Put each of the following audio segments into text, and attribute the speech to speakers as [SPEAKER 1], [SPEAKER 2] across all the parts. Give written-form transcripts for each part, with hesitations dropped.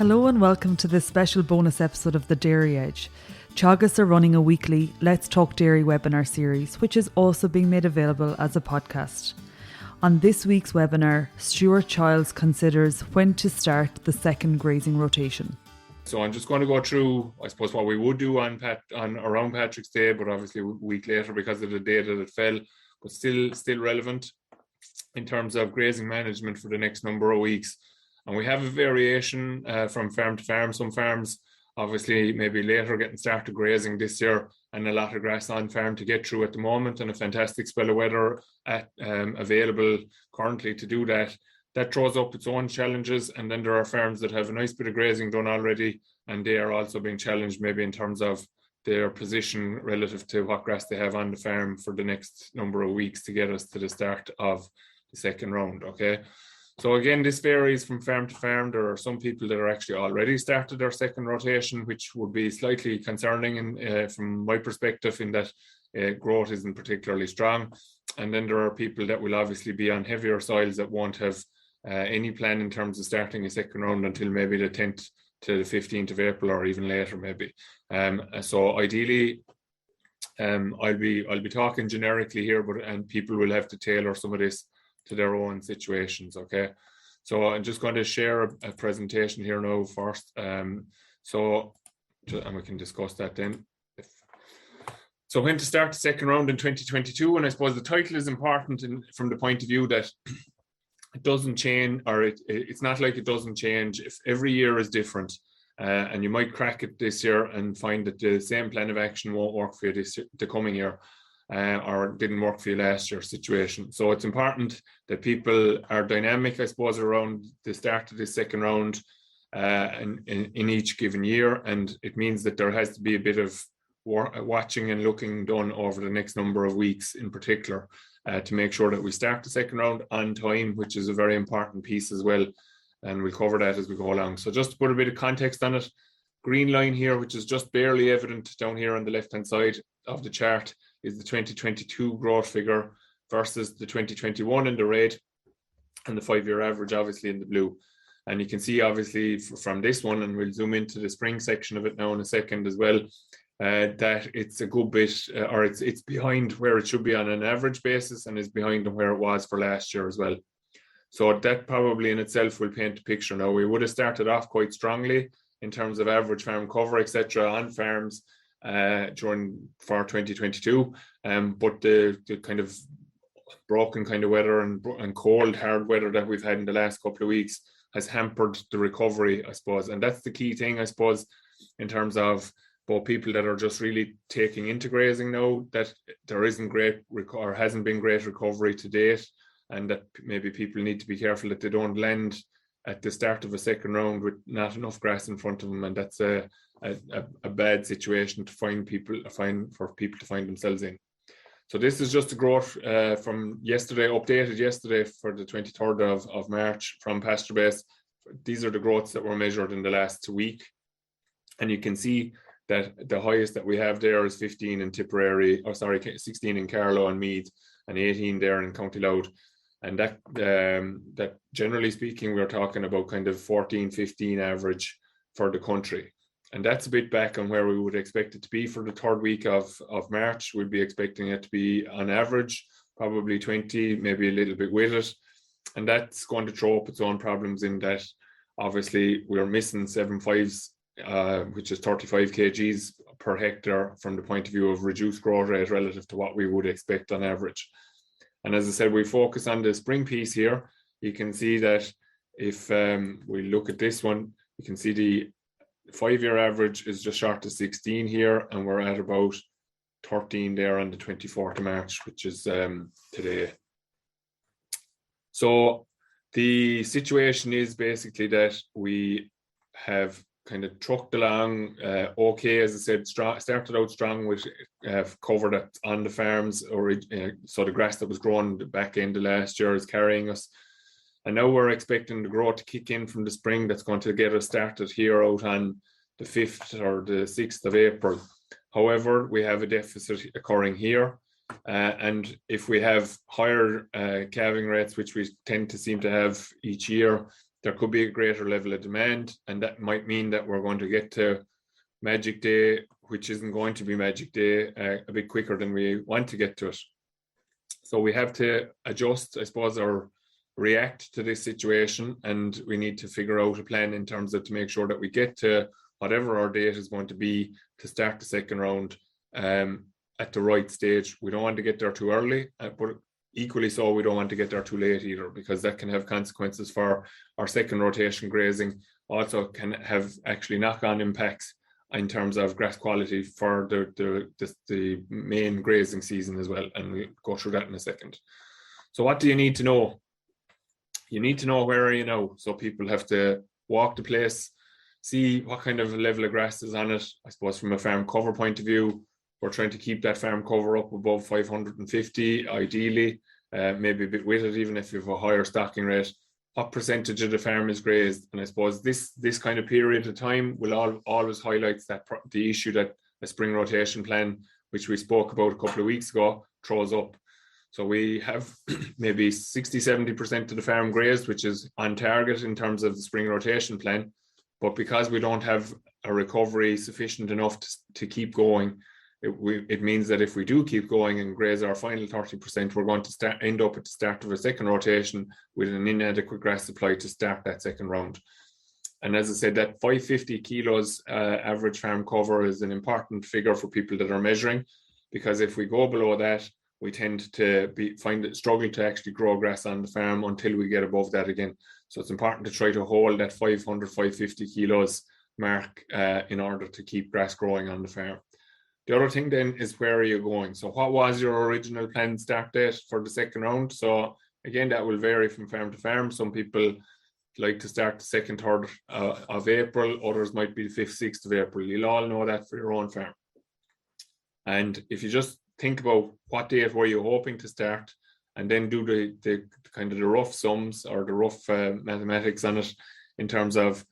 [SPEAKER 1] Hello and welcome to this special bonus episode of The Dairy Edge. Teagasc are running a weekly Let's Talk Dairy webinar series, which is also being made available as a podcast. On this week's webinar, Stuart Childs considers when to start the second grazing rotation.
[SPEAKER 2] So I'm just going to go through, I suppose, what we would do on around Patrick's Day, but obviously a week later because of the day that it fell, but still relevant in terms of grazing management for the next number of weeks. And we have a variation from farm to farm. Some farms, obviously, maybe later getting started grazing this year, and a lot of grass on farm to get through at the moment, and a fantastic spell of weather available currently to do that. That throws up its own challenges. And then there are farms that have a nice bit of grazing done already, and they are also being challenged maybe in terms of their position relative to what grass they have on the farm for the next number of weeks to get us to the start of the second round, okay? So again, this varies from farm to farm. There are some people that are actually already started their second rotation, which would be slightly concerning from my perspective in that growth isn't particularly strong. And then there are people that will obviously be on heavier soils that won't have any plan in terms of starting a second round until maybe the 10th to the 15th of April or even later maybe. So ideally, I'll be talking generically here, and people will have to tailor some of this to their own situations, okay? So I'm just going to share a presentation here now first. And we can discuss that then. So when to start the second round in 2022, and I suppose the title is important from the point of view that it doesn't change, or it's not like it doesn't change. If every year is different, and you might crack it this year and find that the same plan of action won't work for you the coming year. Or didn't work for you last year's situation. So it's important that people are dynamic, I suppose, around the start of the second round in each given year. And it means that there has to be a bit of watching and looking done over the next number of weeks in particular to make sure that we start the second round on time, which is a very important piece as well. And we'll cover that as we go along. So just to put a bit of context on it, green line here, which is just barely evident down here on the left-hand side of the chart, is the 2022 growth figure versus the 2021 in the red, and the 5-year average obviously in the blue. And you can see obviously from this one, and we'll zoom into the spring section of it now in a second as well, that it's a good bit, or it's behind where it should be on an average basis, and is behind where it was for last year as well. So that probably in itself will paint a picture. Now, we would have started off quite strongly in terms of average farm cover, etc., on farms for 2022, but the kind of broken kind of weather and cold hard weather that we've had in the last couple of weeks has hampered the recovery, I suppose. And that's the key thing, I suppose, in terms of both people that are just really taking into grazing now, that there isn't great or hasn't been great recovery to date, and that maybe people need to be careful that they don't land at the start of a second round with not enough grass in front of them, and that's a bad situation for people to find themselves in. So this is just a growth from yesterday, updated yesterday for the 23rd of March from pasture base. These are the growths that were measured in the last week, and you can see that the highest that we have there is 15 in Tipperary, 16 in Carlow and Meath, and 18 there in County Louth. And that generally speaking, we're talking about kind of 14, 15 average for the country. And that's a bit back on where we would expect it to be for the third week of March. We'd be expecting it to be on average, probably 20, maybe a little bit with it. And that's going to throw up its own problems in that obviously we're missing 7.5s, which is 35 kgs per hectare from the point of view of reduced growth rate relative to what we would expect on average. And as I said, we focus on the spring piece here. You can see that if we look at this one, you can see the 5-year average is just short of 16 here, and we're at about 13 there on the 24th of March, which is today. So the situation is basically that we have kind of trucked along okay, as I said, started out strong with cover that's on the farms, or so the grass that was grown the back end of last year is carrying us. And now we're expecting the growth to kick in from the spring. That's going to get us started here out on the 5th or the 6th of April. However, we have a deficit occurring here. And if we have higher calving rates, which we tend to seem to have each year, there could be a greater level of demand, and that might mean that we're going to get to Magic Day, which isn't going to be Magic Day, a bit quicker than we want to get to it. So we have to adjust, I suppose, or react to this situation, and we need to figure out a plan in terms of to make sure that we get to whatever our date is going to be to start the second round at the right stage. We don't want to get there too early, but equally so, we don't want to get there too late either, because that can have consequences for our second rotation grazing. Also can have actually knock-on impacts in terms of grass quality for the main grazing season as well, and we'll go through that in a second. So what do you need to know? You need to know where are you now. So people have to walk the place, see what kind of level of grass is on it. I suppose from a farm cover point of view, we're trying to keep that farm cover up above 550, ideally, maybe a bit with it, even if you have a higher stocking rate. What percentage of the farm is grazed? And I suppose this kind of period of time will always highlight the issue that a spring rotation plan, which we spoke about a couple of weeks ago, throws up. So we have maybe 60-70% of the farm grazed, which is on target in terms of the spring rotation plan. But because we don't have a recovery sufficient enough to keep going, it means that if we do keep going and graze our final 30%, we're going to end up at the start of a second rotation with an inadequate grass supply to start that second round. And as I said, that 550 kilos average farm cover is an important figure for people that are measuring, because if we go below that, we tend to find it struggle to actually grow grass on the farm until we get above that again. So it's important to try to hold that 500, 550 kilos mark in order to keep grass growing on the farm. The other thing then is, where are you going? So what was your original planned start date for the second round? So again, that will vary from farm to farm. Some people like to start the 2nd, 3rd of April. Others might be the 5th, 6th of April. You'll all know that for your own farm. And if you just think about what date were you hoping to start, and then do the kind of the rough sums or the rough mathematics on it, in terms of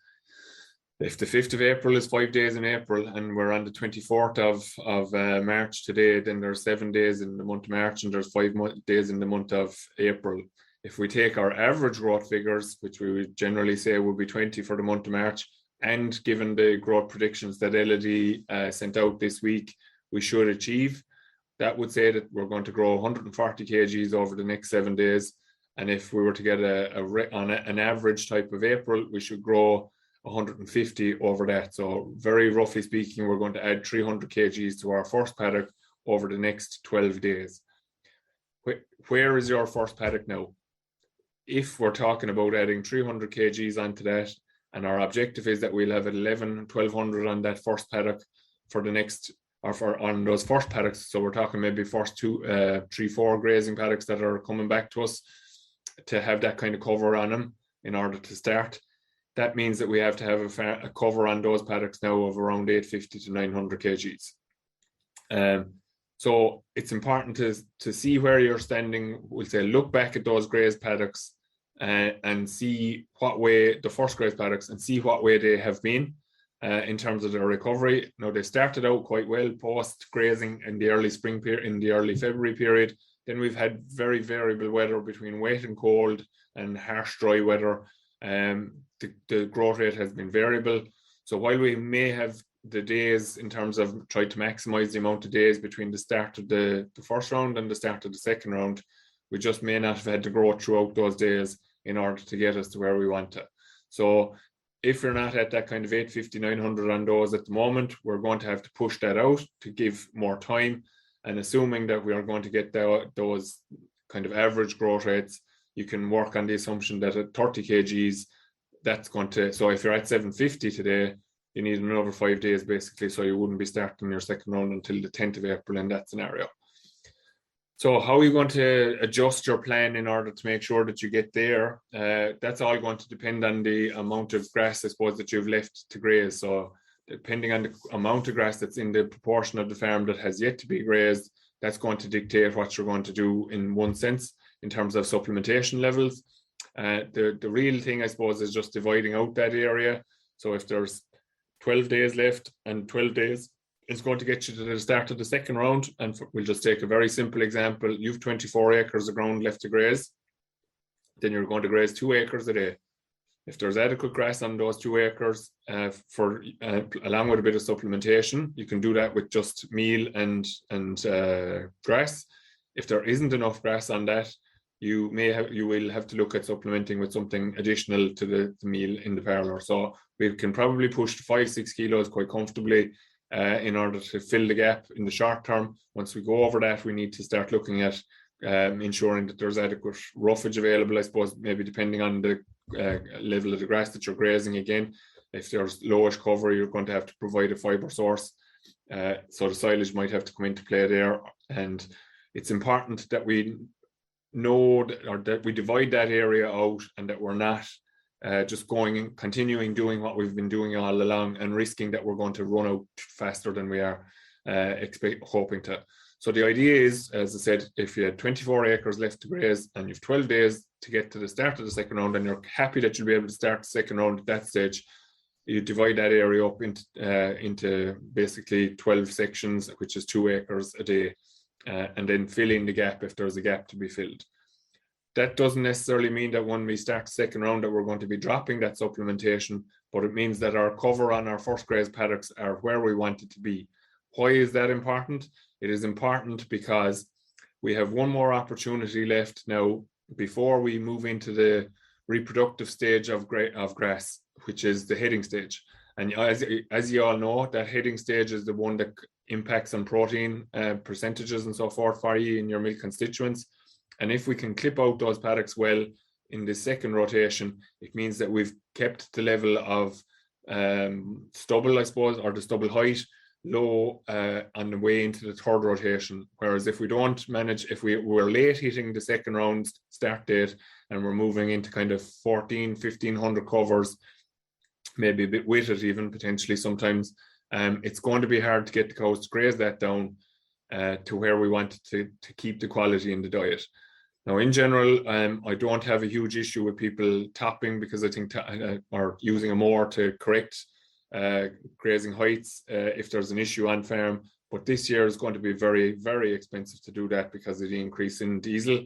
[SPEAKER 2] if the 5th of April is 5 days in April and we're on the 24th of March today, then there's 7 days in the month of March and there's 5 days in the month of April. If we take our average growth figures, which we would generally say would be 20 for the month of March, and given the growth predictions that LD sent out this week, we should achieve, that would say that we're going to grow 140 kgs over the next 7 days. And if we were to get an average type of April, we should grow 150 over that. So very roughly speaking, we're going to add 300 kgs to our first paddock over the next 12 days. Where is your first paddock now? If we're talking about adding 300 kgs onto that, and our objective is that we'll have 1200 on that first paddock for the next, or on those first paddocks. So we're talking maybe first 2, 3, 4 grazing paddocks that are coming back to us, to have that kind of cover on them in order to start. That means that we have to have a cover on those paddocks now of around 850 to 900 kgs. So it's important to see where you're standing. We'll say look back at those grazed paddocks and see what way, the first grazed paddocks, and see what way they have been in terms of their recovery. Now, they started out quite well post grazing in the early spring period, in the early February period. Then we've had very variable weather between wet and cold and harsh dry weather. The growth rate has been variable. So while we may have the days in terms of trying to maximize the amount of days between the start of the first round and the start of the second round, we just may not have had to grow throughout those days in order to get us to where we want to. So if you're not at that kind of 850, 900 on those at the moment, we're going to have to push that out to give more time. And assuming that we are going to get those kind of average growth rates, you can work on the assumption that at 30 kgs, that's going to, so if you're at 750 today, you need another 5 days basically, so you wouldn't be starting your second round until the 10th of April in that scenario. So how are you going to adjust your plan in order to make sure that you get there? That's all going to depend on the amount of grass, I suppose, that you've left to graze. So depending on the amount of grass that's in the proportion of the farm that has yet to be grazed, that's going to dictate what you're going to do in one sense in terms of supplementation levels. The real thing, I suppose, is just dividing out that area. So if there's 12 days left and 12 days is going to get you to the start of the second round, and we'll just take a very simple example. You've 24 acres of ground left to graze, then you're going to graze 2 acres a day. If there's adequate grass on those 2 acres for along with a bit of supplementation, you can do that with just meal and grass. If there isn't enough grass on that, you will have to look at supplementing with something additional to the meal in the parlour. So we can probably push to 5-6 kilos quite comfortably in order to fill the gap in the short term. Once we go over that, we need to start looking at ensuring that there's adequate roughage available, I suppose, maybe depending on the level of the grass that you're grazing. Again, if there's lowish cover, you're going to have to provide a fibre source. So the silage might have to come into play there. And it's important that we know that we divide that area out, and that we're not just continuing doing what we've been doing all along and risking that we're going to run out faster than we are hoping to. So the idea is, as I said, if you had 24 acres left to graze and you've 12 days to get to the start of the second round, and you're happy that you'll be able to start the second round at that stage, you divide that area up into basically 12 sections, which is 2 acres a day, and then fill in the gap if there's a gap to be filled. That doesn't necessarily mean that when we start the second round that we're going to be dropping that supplementation, but it means that our cover on our first grazed paddocks are where we want it to be. Why is that important? It is important because we have one more opportunity left now before we move into the reproductive stage of grass, which is the heading stage. And as you all know, that heading stage is the one that impacts on protein percentages and so forth for you in your milk constituents. And if we can clip out those paddocks well in the second rotation, it means that we've kept the level of stubble, I suppose, or the stubble height low on the way into the third rotation. Whereas if we don't manage, if we're late hitting the second round start date and we're moving into kind of 1,500 covers, maybe a bit with it even potentially sometimes, it's going to be hard to get the cows to graze that down to where we want to keep the quality in the diet. Now, in general, I don't have a huge issue with people topping, because I think or using a mower to correct grazing heights if there's an issue on farm. But this year is going to be very, very expensive to do that because of the increase in diesel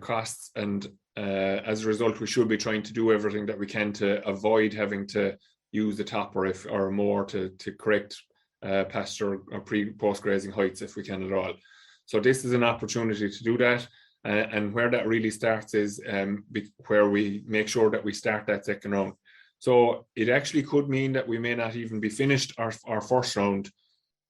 [SPEAKER 2] costs. And as a result, we should be trying to do everything that we can to avoid having to use the topper or more to correct pasture or post grazing heights if we can at all. So this is an opportunity to do that. And where that really starts is where we make sure that we start that second round. So it actually could mean that we may not even be finished our first round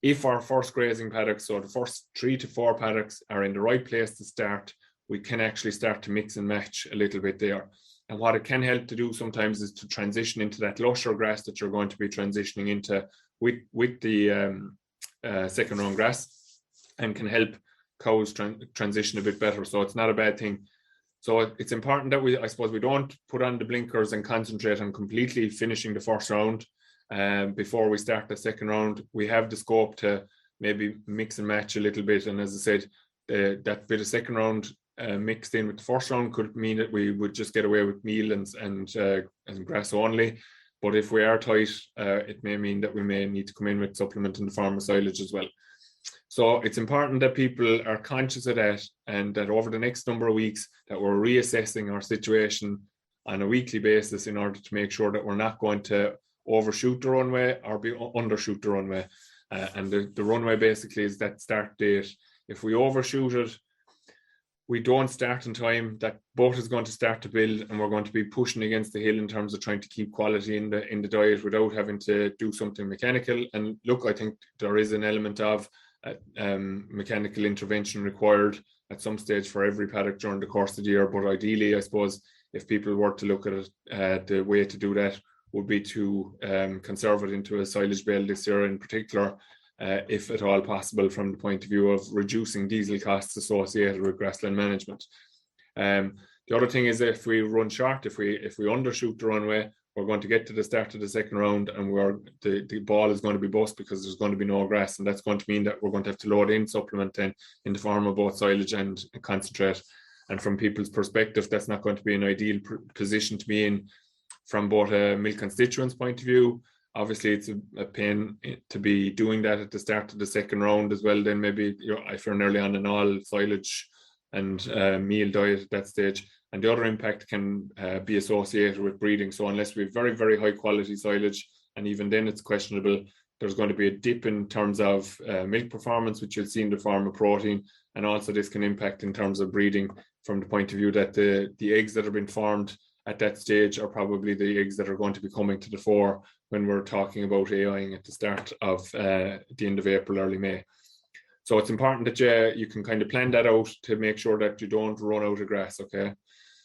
[SPEAKER 2] if our first grazing paddocks, so the first 3 to 4 paddocks, are in the right place to start. We can actually start to mix and match a little bit there. And what it can help to do sometimes is to transition into that lusher grass that you're going to be transitioning into with the second round grass, and can help cows transition a bit better. So it's not a bad thing. So it's important that I suppose we don't put on the blinkers and concentrate on completely finishing the first round before we start the second round. We have the scope to maybe mix and match a little bit. And as I said, that bit of second round mixed in with the first round could mean that we would just get away with meal and grass only. But if we are tight, it may mean that we may need to come in with supplement in the form of silage as well. So it's important that people are conscious of that, and that over the next number of weeks that we're reassessing our situation on a weekly basis in order to make sure that we're not going to overshoot the runway or undershoot the runway. And the runway basically is that start date. If we overshoot it, we don't start in time, that boat is going to start to build, and we're going to be pushing against the hill in terms of trying to keep quality in the diet without having to do something mechanical. And look, I think there is an element of mechanical intervention required at some stage for every paddock during the course of the year. But ideally, I suppose, if people were to look at it, the way to do that would be to conserve it into a silage bale this year in particular, if at all possible, from the point of view of reducing diesel costs associated with grassland management. The other thing is, if we run short, if we undershoot the runway, we're going to get to the start of the second round, and the ball is going to be bust because there's going to be no grass, and that's going to mean that we're going to have to load in supplement then in the form of both silage and concentrate. And from people's perspective, that's not going to be an ideal position to be in from both a milk constituents point of view. Obviously, it's a pain to be doing that at the start of the second round as well. Then maybe if you're nearly on an all silage and meal diet at that stage. and the other impact can be associated with breeding. So unless we have very, very high quality silage, and even then it's questionable, there's going to be a dip in terms of milk performance, which you'll see in the form of protein. And also this can impact in terms of breeding from the point of view that the eggs that have been formed at that stage are probably the eggs that are going to be coming to the fore when we're talking about AIing at the start of the end of April, early May. So it's important that you can kind of plan that out to make sure that you don't run out of grass, okay?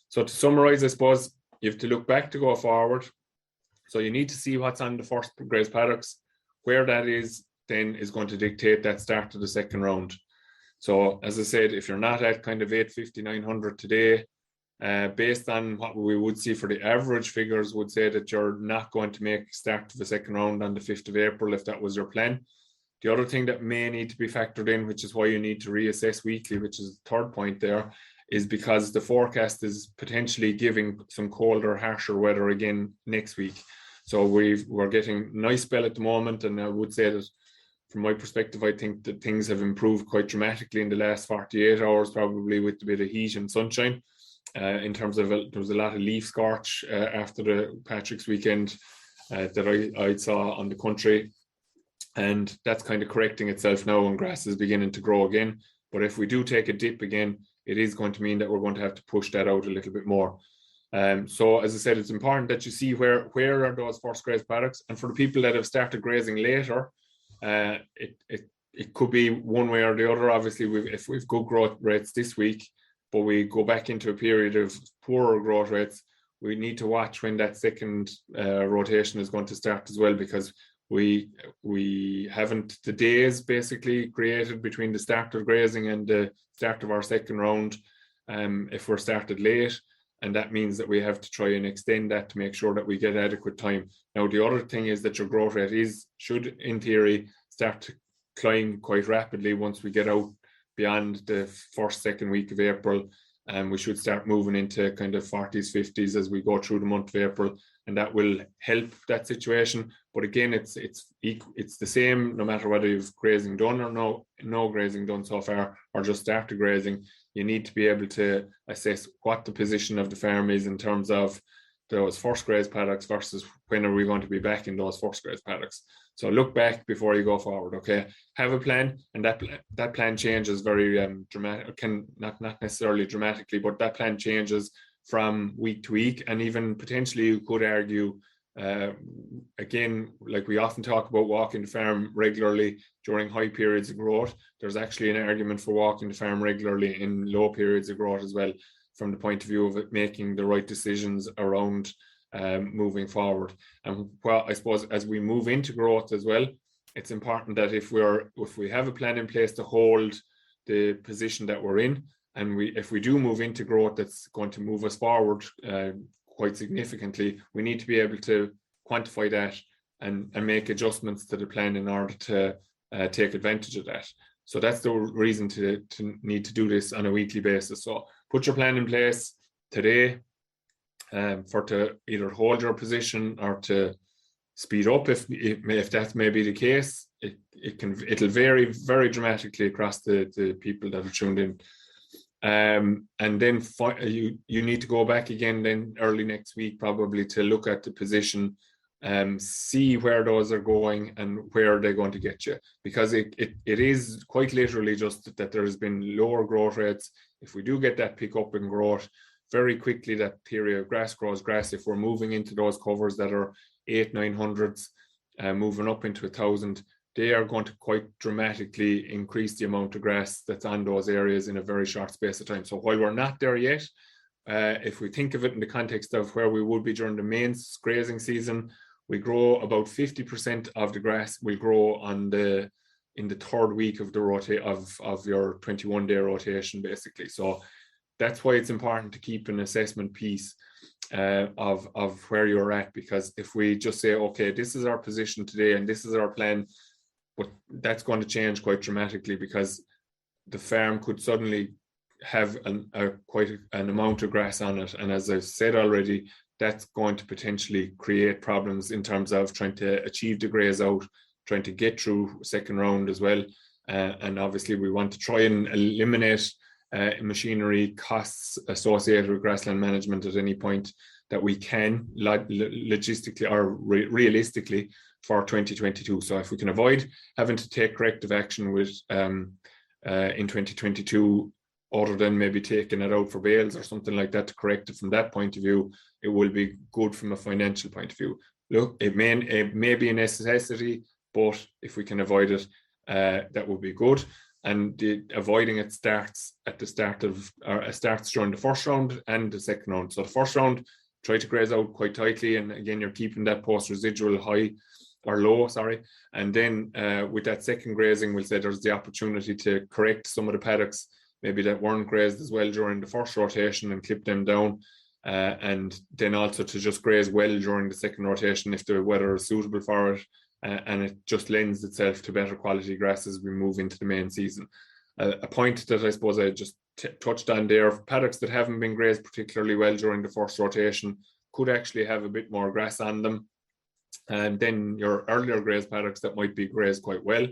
[SPEAKER 2] So to summarize, I suppose you have to look back to go forward. So you need to see what's on the first grazed paddocks. Where that is then is going to dictate that start of the second round. So as I said, if you're not at kind of 850, 900 today, based on what we would see for the average figures, would say that you're not going to make start to the second round on the 5th of April if that was your plan. The other thing that may need to be factored in, which is why you need to reassess weekly, which is the third point there, is because the forecast is potentially giving some colder, harsher weather again next week. So we're getting a nice spell at the moment, and I would say that from my perspective, I think that things have improved quite dramatically in the last 48 hours, probably with a bit of heat and sunshine. In terms of, there was a lot of leaf scorch after the Patrick's weekend that I saw on the country. And that's kind of correcting itself now, and grass is beginning to grow again. But if we do take a dip again, it is going to mean that we're going to have to push that out a little bit more. So as I said, it's important that you see where are those first grazed paddocks. And for the people that have started grazing later, it could be one way or the other. Obviously, if we've good growth rates this week, but we go back into a period of poorer growth rates, we need to watch when that second rotation is going to start as well, because we haven't the days basically created between the start of grazing and the start of our second round if we're started late. And that means that we have to try and extend that to make sure that we get adequate time. Now, the other thing is that your growth rate should, in theory, start to climb quite rapidly once we get out beyond the second week of April. And we should start moving into kind of 40s, 50s as we go through the month of April. And that will help that situation. But again, it's the same no matter whether you've grazing done or no grazing done so far, or just started grazing. You need to be able to assess what the position of the farm is in terms of those first grazed paddocks versus when are we going to be back in those first grazed paddocks. So look back before you go forward, okay? Have a plan, and that plan changes very dramatic, not necessarily dramatically, but that plan changes from week to week. And even potentially you could argue, again, like we often talk about walking the farm regularly during high periods of growth, there's actually an argument for walking the farm regularly in low periods of growth as well, from the point of view of it making the right decisions around moving forward. And well, I suppose as we move into growth as well, it's important that if we have a plan in place to hold the position that we're in, and if we do move into growth that's going to move us forward quite significantly, we need to be able to quantify that and make adjustments to the plan in order to take advantage of that. So that's the reason to need to do this on a weekly basis. So put your plan in place today to either hold your position or to speed up if that may be the case. It'll vary very dramatically across the people that are tuned in. And then you need to go back again then early next week probably to look at the position, see where those are going and where they're going to get you, because it is quite literally just that there has been lower growth rates. If we do get that pick up in growth, very quickly that period of grass grows grass. If we're moving into those covers that are 800-900s, moving up into 1,000, they are going to quite dramatically increase the amount of grass that's on those areas in a very short space of time. So while we're not there yet, if we think of it in the context of where we would be during the main grazing season, we grow about 50% of the grass will grow in the third week of the of your 21-day rotation, basically. So that's why it's important to keep an assessment piece of where you're at, because if we just say, okay, this is our position today and this is our plan, but that's going to change quite dramatically, because the farm could suddenly have quite an amount of grass on it. And as I've said already, that's going to potentially create problems in terms of trying to achieve the graze out, trying to get through second round as well. And obviously we want to try and eliminate machinery costs associated with grassland management at any point that we can logistically or realistically for 2022. So if we can avoid having to take corrective action with in 2022, other than maybe taking it out for bales or something like that to correct it from that point of view, it will be good from a financial point of view. Look, it may be a necessity, but if we can avoid it, that would be good. And avoiding it starts during the first round and the second round. So the first round, try to graze out quite tightly, and again, you're keeping that post residual high or low, sorry. And then with that second grazing, we'll say there's the opportunity to correct some of the paddocks maybe that weren't grazed as well during the first rotation and clip them down. And then also to just graze well during the second rotation if the weather is suitable for it, and it just lends itself to better quality grass as we move into the main season. A point that I suppose I just touched on there, paddocks that haven't been grazed particularly well during the first rotation could actually have a bit more grass on them, and then your earlier grazed paddocks that might be grazed quite well.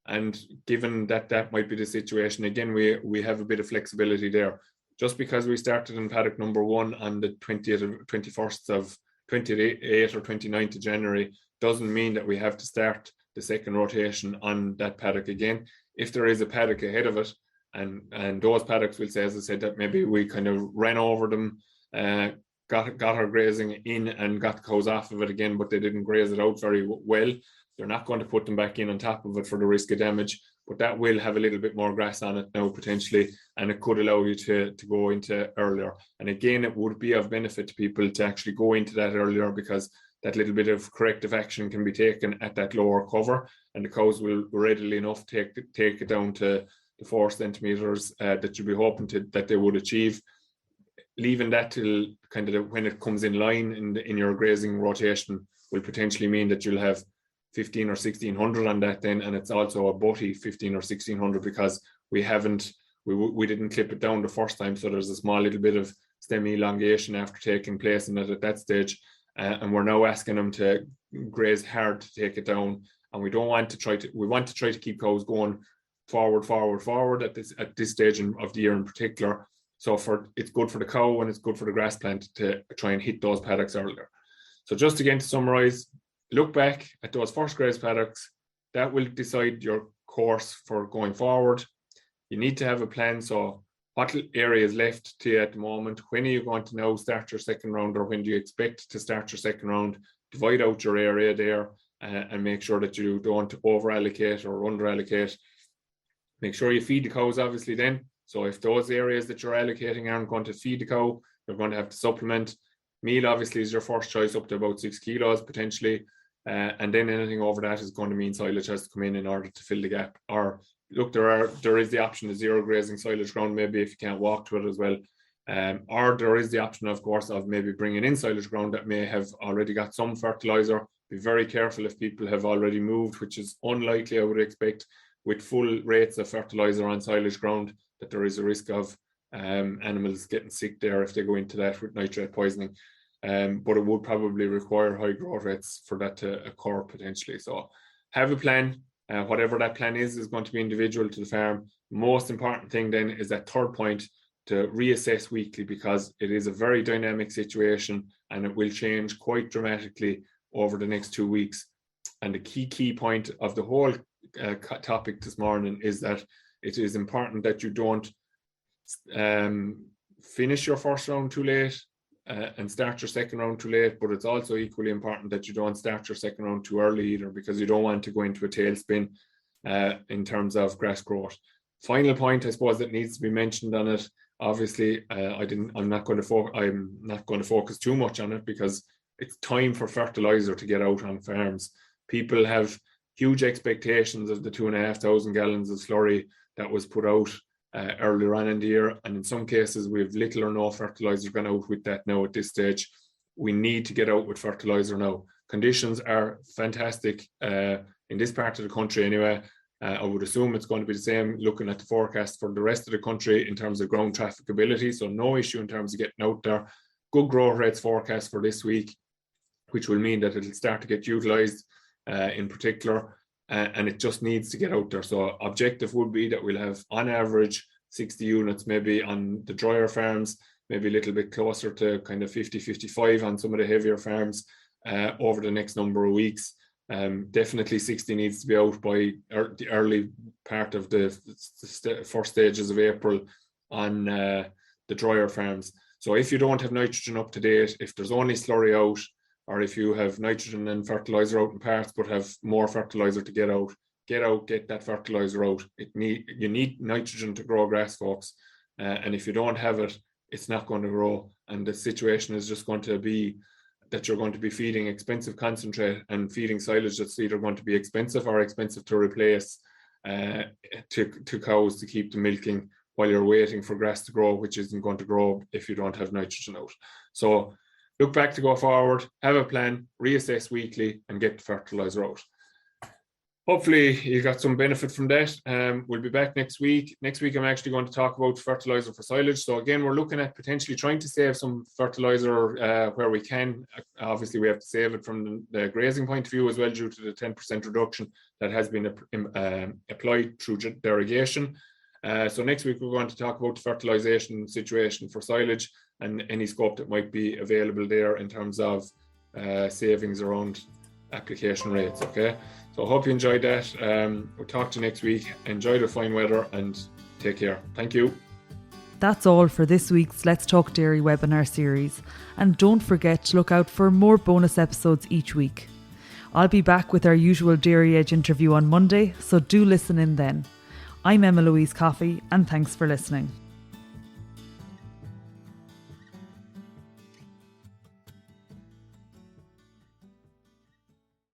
[SPEAKER 2] And given that that might be the situation, again, we have a bit of flexibility there. Just because we started in paddock number 1 on the 28th or 29th of January doesn't mean that we have to start the second rotation on that paddock again. If there is a paddock ahead of it, and those paddocks will say, as I said, that maybe we kind of ran over them, got our grazing in and got the cows off of it again, but they didn't graze it out very well. They're not going to put them back in on top of it for the risk of damage, but that will have a little bit more grass on it now potentially, and it could allow you to go into earlier. And again, it would be of benefit to people to actually go into that earlier, because that little bit of corrective action can be taken at that lower cover, and the cows will readily enough take it down to the 4 centimeters that you'd be hoping that they would achieve. Leaving that till kind of when it comes in line in your grazing rotation will potentially mean that you'll have 15 or 1600 on that then, and it's also a butty 15 or 1600 because we didn't clip it down the first time, so there's a small little bit of stem elongation after taking place in it at that stage, and we're now asking them to graze hard to take it down, and we want to try to keep cows going forward at this stage of the year in particular. So it's good for the cow and it's good for the grass plant to try and hit those paddocks earlier. So just again to summarize, look back at those first grazed paddocks. That will decide your course for going forward. You need to have a plan. So what area is left to you at the moment? When are you going to now start your second round, or when do you expect to start your second round? Divide out your area there and make sure that you don't over allocate or under allocate. Make sure you feed the cows obviously then. So if those areas that you're allocating aren't going to feed the cow, you're going to have to supplement. Meal obviously is your first choice, up to about 6 kilos potentially. And then anything over that is going to mean silage has to come in order to fill the gap. Or look, there is the option of zero grazing silage ground, maybe if you can't walk to it as well. Or there is the option, of course, of maybe bringing in silage ground that may have already got some fertilizer. Be very careful if people have already moved, which is unlikely, I would expect, with full rates of fertilizer on silage ground, that there is a risk of animals getting sick there if they go into that with nitrate poisoning. But it would probably require high growth rates for that to occur potentially. So have a plan. Whatever that plan is going to be individual to the farm. Most important thing then is that third point, to reassess weekly, because it is a very dynamic situation and it will change quite dramatically over the next 2 weeks. And the key point of the whole topic this morning is that it is important that you don't finish your first round too late and start your second round too late, but it's also equally important that you don't start your second round too early either, because you don't want to go into a tailspin in terms of grass growth. Final point, I suppose, that needs to be mentioned on it. Obviously, I'm not going to focus too much on it, because it's time for fertilizer to get out on farms. People have huge expectations of the 2,500 gallons of slurry that was put out earlier on in the year, and in some cases we have little or no fertilizer gone out with that now at this stage. We need to get out with fertilizer now. Conditions are fantastic in this part of the country anyway. I would assume it's going to be the same looking at the forecast for the rest of the country in terms of ground trafficability, so no issue in terms of getting out there. Good growth rates forecast for this week, which will mean that it'll start to get utilised in particular, and it just needs to get out there. So objective would be that we'll have on average 60 units maybe on the drier farms, maybe a little bit closer to kind of 50, 55 on some of the heavier farms over the next number of weeks. Definitely 60 needs to be out by the early part of the first stages of April on the drier farms. So if you don't have nitrogen up to date, if there's only slurry out, or if you have nitrogen and fertilizer out in parts but have more fertilizer to get that fertilizer out. You need nitrogen to grow grass, folks. And if you don't have it, it's not going to grow. And the situation is just going to be that you're going to be feeding expensive concentrate and feeding silage that's either going to be expensive or expensive to replace to cows to keep the milking while you're waiting for grass to grow, which isn't going to grow if you don't have nitrogen out. So look back to go forward, have a plan, reassess weekly, and get the fertilizer out. Hopefully you got some benefit from that. We'll be back next week. Next week, I'm actually going to talk about fertilizer for silage. So again, we're looking at potentially trying to save some fertilizer where we can. Obviously, we have to save it from the grazing point of view as well, due to the 10% reduction that has been applied through irrigation. So next week, we're going to talk about the fertilization situation for silage and any scope that might be available there in terms of savings around application rates. Okay, so I hope you enjoyed that. We'll talk to you next week. Enjoy the fine weather and take care. Thank you.
[SPEAKER 1] That's all for this week's Let's Talk Dairy webinar series, and don't forget to look out for more bonus episodes each week. I'll be back with our usual Dairy Edge interview on Monday, so do listen in then. I'm Emma Louise Coffey, and thanks for listening.